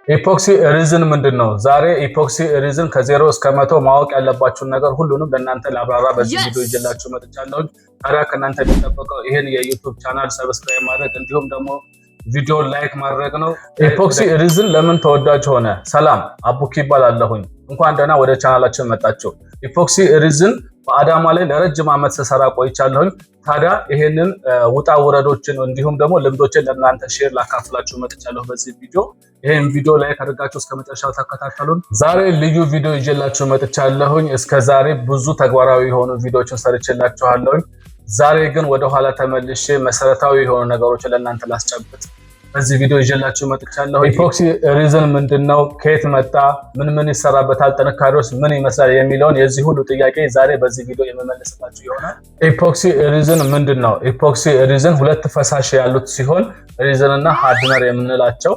ኢፖክሲ ሪዝን ምንድነው? ዛሬ ኢፖክሲ ሪዝን ከ0 እስከ 100 ማወቅ ያለባችሁን ነገር ሁሉንም ለእናንተ ላብራራ በዚህ ቪዲዮ ይዤላችሁ መጥቻለሁ። ታዲያ ከእናንተ የሚጠበቀው ይሄን የዩቲዩብ ቻናል ሰብስክራይብ ማድረግ እንዲሁም ደግሞ ቪዲዮ ላይክ ማድረግ ነው። ኢፖክሲ ሪዝን ለምን ተወዳጅ ሆነ? ሰላም አቡኪ ይባላለሁኝ። እንኳን ደህና ወደ ቻናላችን መጣችሁ። ኢፖክሲ ሪዝን በአዳማ ላይ ለረጅም ዓመት ስሰራ ቆይቻለሁኝ። ታዲያ ይሄንን ውጣ ውረዶችን እንዲሁም ደግሞ ልምዶችን ለእናንተ ሼር ላካፍላችሁ መጥቻለሁ በዚህ ቪዲዮ። ይሄን ቪዲዮ ላይ ካደረጋችሁ እስከ መጨረሻው ተከታተሉን። ዛሬ ልዩ ቪዲዮ ይዤላችሁ መጥቻለሁኝ። እስከ ዛሬ ብዙ ተግባራዊ የሆኑ ቪዲዮዎችን ሰርቼላችኋለሁኝ። ዛሬ ግን ወደ ኋላ ተመልሼ መሰረታዊ የሆኑ ነገሮችን ለእናንተ ላስጨብጥ በዚህ ቪዲዮ ይዤላችሁ መጥቻለሁ። ኢፖክሲ ሪዝን ምንድነው? ከየት መጣ? ምን ይሰራበታል? ጥንካሬውስ ምን ይመስላል? የሚለውን የዚህ ሁሉ ጥያቄ ዛሬ በዚህ ቪዲዮ የምመልስላችሁ ይሆናል። ኢፖክሲ ሪዝን ምንድነው? ኢፖክሲ ሪዝን ሁለት ፈሳሽ ያሉት ሲሆን ሪዝን እና ሃርድነር የምንላቸው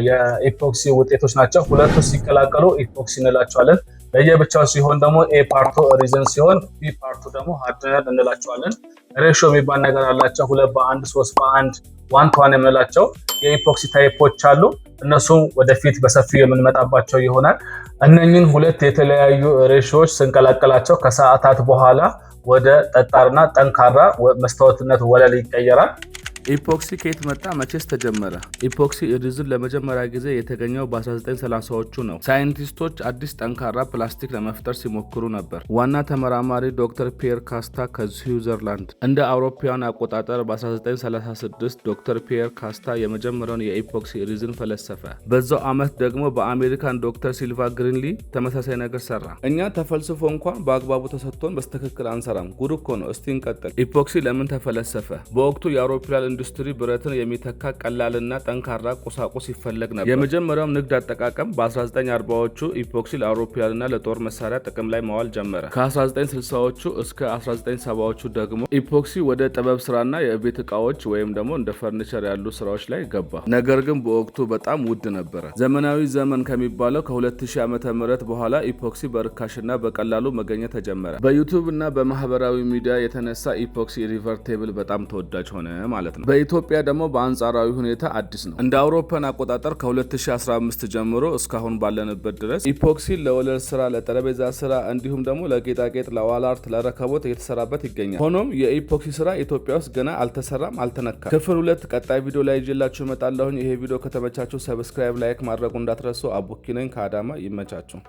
የኢፖክሲ ውጤቶች ናቸው። ሁለቱ ሲቀላቀሉ ኢፖክሲ እንላቸዋለን። ለየብቻው ሲሆን ደግሞ ኤ ፓርቱ ሪዝን ሲሆን ቢ ፓርቱ ደግሞ ሃርድነር እንላቸዋለን። ሬሾ የሚባል ነገር አላቸው። 2:1 3:1 1:1 የምንላቸው የኢፖክሲ ታይፖች አሉ። እነሱም ወደፊት በሰፊው የምንመጣባቸው ይሆናል። እነኚህን ሁለት የተለያዩ ሬሾዎች ስንቀላቀላቸው ከሰዓታት በኋላ ወደ ጠጣርና ጠንካራ መስታወትነት ወለል ይቀየራል። ኢፖክሲ ከየት መጣ? መቼስ ተጀመረ? ኢፖክሲ ሪዝን ለመጀመሪያ ጊዜ የተገኘው በ1930ዎቹ ነው። ሳይንቲስቶች አዲስ ጠንካራ ፕላስቲክ ለመፍጠር ሲሞክሩ ነበር። ዋና ተመራማሪ ዶክተር ፒየር ካስታ ከስዊዘርላንድ። እንደ አውሮፓውያን አቆጣጠር በ1936 ዶክተር ፒየር ካስታ የመጀመሪያውን የኢፖክሲ ሪዝን ፈለሰፈ። በዛው ዓመት ደግሞ በአሜሪካን ዶክተር ሲልቫ ግሪንሊ ተመሳሳይ ነገር ሰራ። እኛ ተፈልስፎ እንኳን በአግባቡ ተሰጥቶን በስተክክል አንሰራም። ጉድ እኮ ነው። እስቲ እንቀጥል። ኢፖክሲ ለምን ተፈለሰፈ? በወቅቱ የአውሮፓውያን ኢንዱስትሪ ብረትን የሚተካ ቀላልና ጠንካራ ቁሳቁስ ይፈለግ ነበር። የመጀመሪያው ንግድ አጠቃቀም በ1940ዎቹ ኢፖክሲ ለአውሮፓውያንና ለጦር መሳሪያ ጥቅም ላይ ማዋል ጀመረ። ከ1960ዎቹ እስከ 1970ዎቹ ደግሞ ኢፖክሲ ወደ ጥበብ ስራና የቤት እቃዎች ወይም ደግሞ እንደ ፈርኒቸር ያሉ ስራዎች ላይ ገባ። ነገር ግን በወቅቱ በጣም ውድ ነበረ። ዘመናዊ ዘመን ከሚባለው ከ2000 ዓመተ ምህረት በኋላ ኢፖክሲ በርካሽና በቀላሉ መገኘት ተጀመረ። በዩቲዩብ እና በማህበራዊ ሚዲያ የተነሳ ኢፖክሲ ሪቨርቴብል በጣም ተወዳጅ ሆነ ማለት ነው። በኢትዮጵያ ደግሞ በአንጻራዊ ሁኔታ አዲስ ነው። እንደ አውሮፓን አቆጣጠር ከ2015 ጀምሮ እስካሁን ባለንበት ድረስ ኢፖክሲ ለወለል ስራ፣ ለጠረጴዛ ስራ እንዲሁም ደግሞ ለጌጣጌጥ፣ ለዋል አርት፣ ለረከቦት እየተሰራበት ይገኛል። ሆኖም የኢፖክሲ ስራ ኢትዮጵያ ውስጥ ገና አልተሰራም፣ አልተነካም። ክፍል 2 ቀጣይ ቪዲዮ ላይ ይዤላችሁ እመጣለሁ። ይሄ ቪዲዮ ከተመቻችሁ ሰብስክራይብ፣ ላይክ ማድረጉ እንዳትረሱ። አቡኪ ነኝ ከአዳማ። ይመቻችሁ።